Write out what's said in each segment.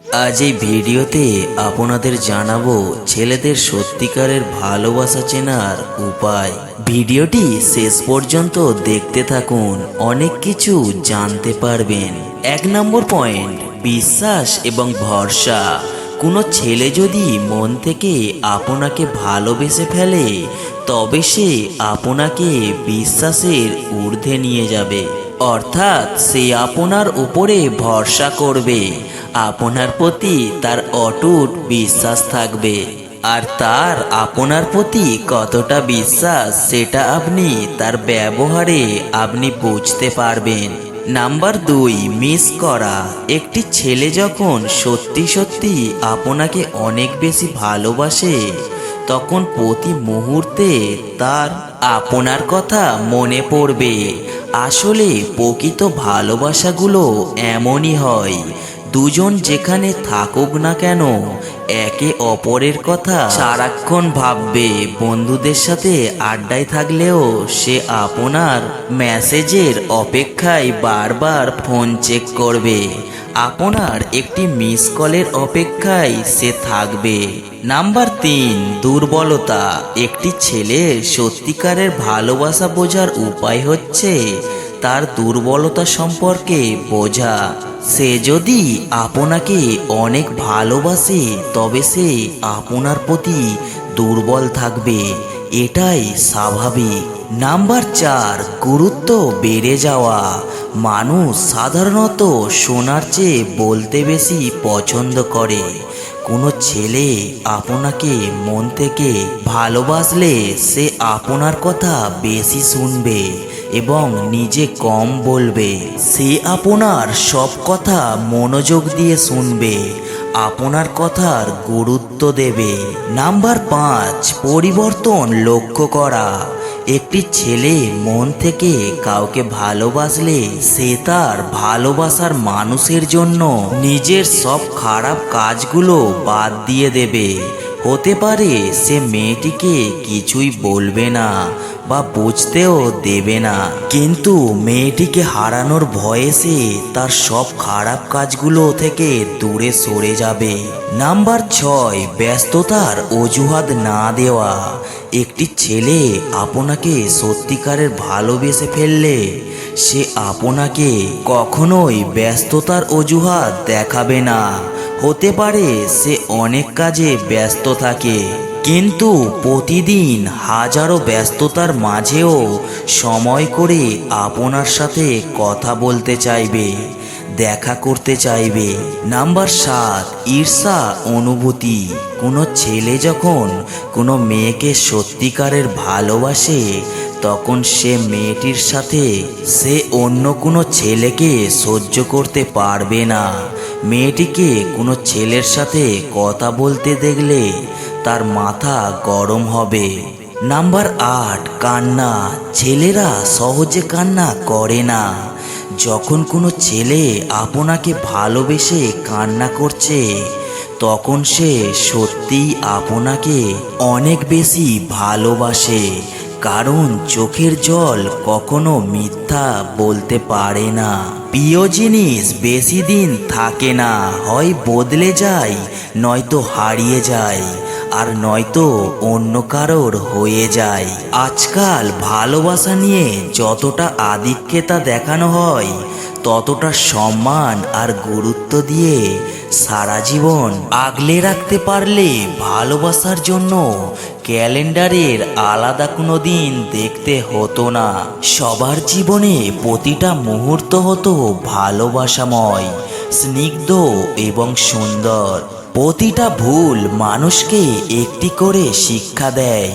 আজ এই ভিডিওতে আপনাদের জানাবো ছেলেদের সত্যিকারের ভালোবাসা চেনার উপায়। ভিডিওটি শেষ পর্যন্ত দেখতে থাকুন, অনেক কিছু জানতে পারবেন। 1 নম্বর পয়েন্ট, বিশ্বাস এবং ভরসা। কোনো ছেলে যদি মন থেকে আপনাকে ভালোবেসে ফেলে, তবে সে আপনাকে বিশ্বাসের ঊর্ধ্বে নিয়ে যাবে। অর্থাৎ সে আপনার উপরে ভরসা করবে, আপনার প্রতি তার অটুট বিশ্বাস থাকবে। আর তার আপনার প্রতি কতটা বিশ্বাস সেটা আপনি তার ব্যবহারে আপনি বুঝতে পারবেন। নাম্বার 2, মিস করা। একটি ছেলে যখন সত্যি সত্যি আপনাকে অনেক বেশি ভালোবাসে, তখন প্রতি মুহূর্তে তার আপনার কথা মনে পড়বে। আসলে প্রকৃত ভালোবাসাগুলো এমনই হয়, দুজন যেখানে থাকুক না কেন একে অপরের কথা সারাক্ষণ ভাববে। বন্ধুদের সাথে আড্ডায় থাকলেও সে আপনার মেসেজের অপেক্ষায় বারবার ফোন চেক করবে, আপনার একটি মিস কলের অপেক্ষায় সে থাকবে। নাম্বার 3, দুর্বলতা। একটি ছেলের সত্যিকারের ভালোবাসা বোঝার উপায় হচ্ছে তার দুর্বলতা সম্পর্কে বোঝা। সে যদি আপনাকে অনেক ভালোবাসে, তবে সে আপনার প্রতি দুর্বল থাকবে, এটাই স্বাভাবিক। নাম্বার 4, গুরুত্ব বেড়ে যাওয়া। মানুষ সাধারণত শোনার চেয়ে বলতে বেশি পছন্দ করে। কোনো ছেলে আপনাকে মন থেকে ভালোবাসলে সে আপনার কথা বেশি শুনবে এবং নিজে কম বলবে। সে আপনার সব কথা মনোযোগ দিয়ে শুনবে, আপনার কথার গুরুত্ব দেবে। নাম্বার 5, পরিবর্তন লক্ষ্য করা। একটি ছেলে মন থেকে কাউকে ভালোবাসলে সে তার ভালোবাসার মানুষের জন্য নিজের সব খারাপ কাজগুলো বাদ দিয়ে দেবে। হতে পারে সে মেয়েটিকে কিছুই বলবে না বা বুঝতেও দেবে না, কিন্তু মেয়েটিকে হারানোর ভয়ে সে তার সব খারাপ কাজগুলো থেকে দূরে সরে যাবে। নাম্বার 6, ব্যস্ততার অজুহাত না দেওয়া। একটি ছেলে আপনাকে সত্যিকারের ভালোবেসে ফেললে সে আপনাকে কখনোই ব্যস্ততার অজুহাত দেখাবে না। হতে পারে সে অনেক কাজে ব্যস্ত থাকে, কিন্তু প্রতিদিন হাজারো ব্যস্ততার মাঝেও সময় করে আপনার সাথে কথা বলতে চাইবে, দেখা করতে চাইবে। নাম্বার 7, ঈর্ষা অনুভূতি। কোনো ছেলে যখন কোনো মেয়েকে সত্যিকারের ভালোবাসে, তখন সে মেয়েটির সাথে সে অন্য কোনো ছেলেকে সহ্য করতে পারবে না। মেয়েটিকে কোনো ছেলের সাথে কথা বলতে দেখলে তার মাথা গরম হবে। নাম্বার 8, কান্না। ছেলেরা সহজে কান্না করে না। যখন কোনো ছেলে আপনাকে ভালোবেসে কান্না করছে, তখন সে সত্যিই আপনাকে অনেক বেশি ভালোবাসে, কারণ চোখের জল কখনো মিথ্যা বলতে পারে না। প্রিয় জিনিস বেশি দিন থাকে না, হয় বদলে যায়, নয়তো হারিয়ে যায়, আর নয়তো অন্য কারোর হয়ে যায়। আজকাল ভালোবাসা নিয়ে যতটা আধিক্যতা দেখানো হয়, ততটা সম্মান আর গুরুত্ব দিয়ে সারা জীবন আগলে রাখতে পারলে ভালোবাসার জন্য ক্যালেন্ডারের আলাদা কোনো দিন দেখতে হতো না। সবার জীবনে প্রতিটা মুহূর্ত হতো ভালোবাসাময়, স্নিগ্ধ এবং সুন্দর। প্রতিটা ভুল মানুষকে একটি করে শিক্ষা দেয়,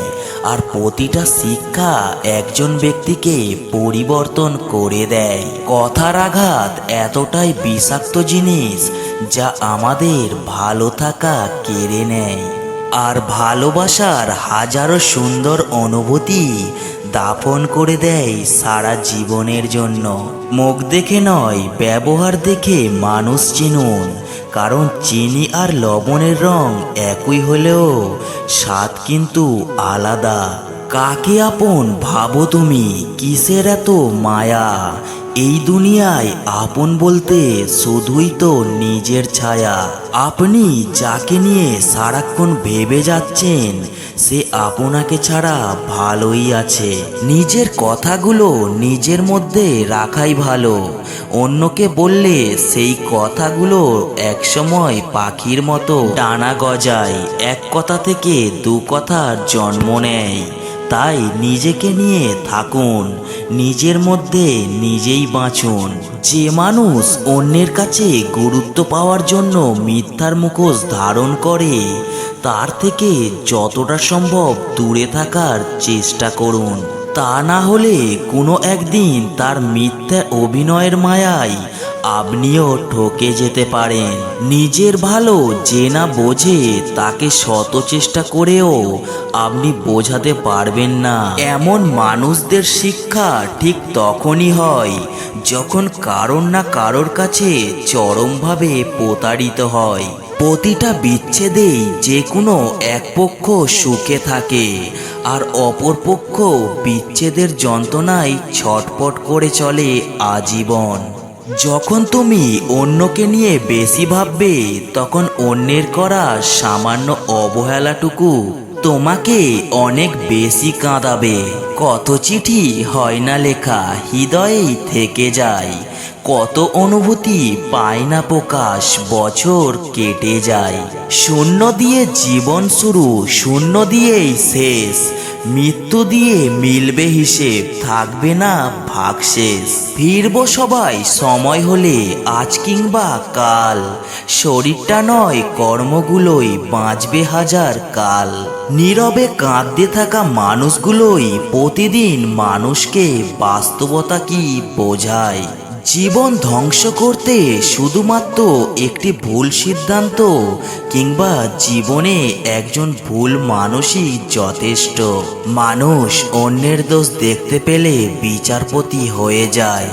আর প্রতিটা শিক্ষা একজন ব্যক্তিকে পরিবর্তন করে দেয়। কথার আঘাত এতটাই বিষাক্ত জিনিস যা আমাদের ভালো থাকা কেড়ে নেয়, আর ভালোবাসার হাজারো সুন্দর অনুভূতি দাফন করে দেয় সারা জীবনের জন্য। মুখ দেখে নয়, ব্যবহার দেখে মানুষ চিনুন, কারণ চিনি আর লবণের রং একই হলেও স্বাদ কিন্তু আলাদা। কাকে আপন ভাবো তুমি, কিসের এত মায়া? এই দুনিয়ায় আপন বলতে শুধুই তো নিজের ছায়া। আপনি যাকে নিয়ে সারাক্ষণ ভেবে যাচ্ছেন, সে আপনাকে ছাড়া ভালোই আছে। নিজের কথাগুলো নিজের মধ্যে রাখাই ভালো। অন্যকে বললে সেই কথাগুলো একসময় পাখির মতো ডানা গজায়, এক কথা থেকে দু কথার জন্ম নেয়। তাই নিজেকে নিয়ে থাকুন, নিজের মধ্যে নিজেই বাঁচুন। যে মানুষ অন্যের কাছে গুরুত্ব পাওয়ার জন্য মিথ্যার মুখোশ ধারণ করে, তার থেকে যতটা সম্ভব দূরে থাকার চেষ্টা করুন। তা না হলে কোনো একদিন তার মিথ্যা অভিনয়ের মায়ায় আপনিও ঠকে যেতে পারেন। নিজের ভালো যে না বোঝে, তাকে শত চেষ্টা করেও আপনি বোঝাতে পারবেন না। এমন মানুষদের শিক্ষা ঠিক তখনই হয় যখন কারোর না কারোর কাছে চরমভাবে প্রতারিত হয়। প্রতিটা বিচ্ছেদেই যে কোনো এক পক্ষ সুখে থাকে, আর অপর পক্ষ বিচ্ছেদের যন্ত্রণায় ছটফট করে চলে আজীবন। যখন তুমি অন্যকে নিয়ে বেশি ভাববে, তখন অন্যের করা সামান্য অবহেলাটুকু তোমাকে অনেক বেশি কাঁদাবে। কত চিঠি হয় না লেখা, হৃদয়েই থেকে যায়। কত অনুভূতি পায় না প্রকাশ, বছর কেটে যায়। শূন্য দিয়ে জীবন শুরু, শূন্য দিয়েই শেষ। মৃত্যু দিয়ে মিলবে হিসেব, থাকবে না ভাগশেষ। ফিরবো সবাই সময় হলে, আজ কিংবা কাল। শরীরটা নয় কর্মগুলোই বাঁচবে হাজার কাল। নীরবে কাঁদতে থাকা মানুষগুলোই প্রতিদিন মানুষকে বাস্তবতা কি বোঝায়। জীবন ধ্বংস করতে শুধুমাত্র একটি ভুল সিদ্ধান্ত কিংবা জীবনে একজন ভুল মানুষই যথেষ্ট। মানুষ অন্যের দোষ দেখতে পেলে বিচারপতি হয়ে যায়,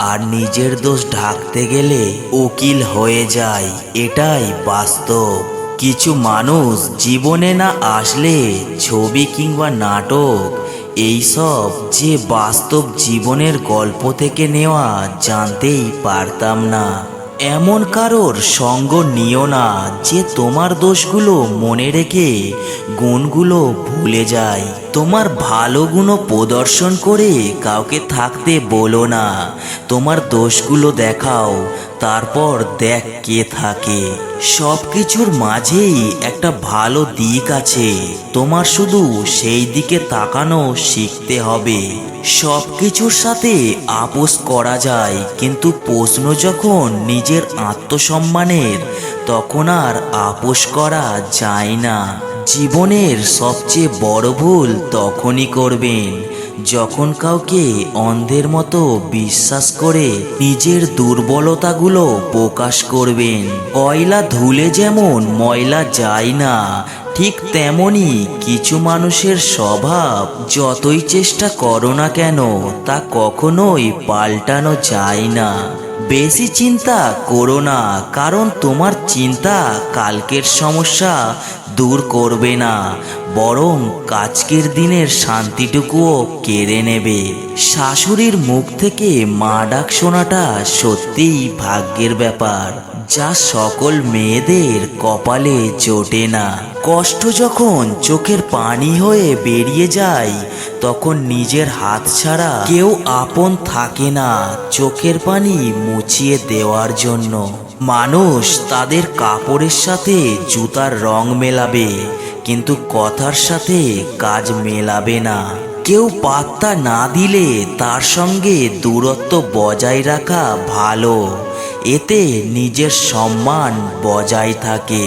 আর নিজের দোষ ঢাকতে গেলে উকিল হয়ে যায়। এটাই বাস্তব। কিছু মানুষ জীবনে না আসলে ছবি কিংবা নাটক, এইসব যে বাস্তব জীবনের গল্প থেকে নেওয়া, জানতেই পারতাম না। এমন কারোর সঙ্গ নিও না যে তোমার দোষগুলো মনে রেখে গুণগুলো ভুলে যায়। তোমার ভালো গুণ প্রদর্শন করে কাউকে থাকতে বলো না। তোমার দোষগুলো দেখাও, তারপর দেখ কে থাকে। সব কিছুর মাঝেই একটা ভালো দিক আছে, তোমার শুধু সেই দিকে তাকানো শিখতে হবে। সব কিছুর সাথে আপোষ করা যায়, কিন্তু প্রশ্ন যখন নিজের আত্মসম্মানের, তখন আর আপোষ করা যায় না। জীবনের সবচেয়ে বড় ভুল তখনই করবেন যখন কাউকে অন্ধের মতো বিশ্বাস করে নিজের দুর্বলতাগুলো প্রকাশ করবেন। কয়লা ধুলে যেমন ময়লা যায় না, ঠিক তেমনি কিছু মানুষের স্বভাব যতই চেষ্টা করো না কেন, তা কখনোই পাল্টানো যায় না। বেশি চিন্তা করো না, কারণ তোমার চিন্তা কালকের সমস্যা দূর করবে না, বরং আজকের দিনের শান্তিটুকুও কেড়ে নেবে। শাশুড়ির মুখ থেকে মা ডাক শোনাটা সত্যিই ভাগ্যের ব্যাপার, যা সকল মেয়েদের কপালে জোটে না। কষ্ট যখন চোখের পানি হয়ে বেরিয়ে যায়, তখন নিজের হাত ছাড়া কেউ আপন থাকে না চোখের পানি মুছিয়ে দেওয়ার জন্য। মানুষ তাদের কাপড়ের সাথে জুতার রং মেলাবে, কিন্তু কথার সাথে কাজ মেলাবে না। কেউ পাত্তা না দিলে তার সঙ্গে দূরত্ব বজায় রাখা ভালো, এতে নিজের সম্মান বজায় থাকে।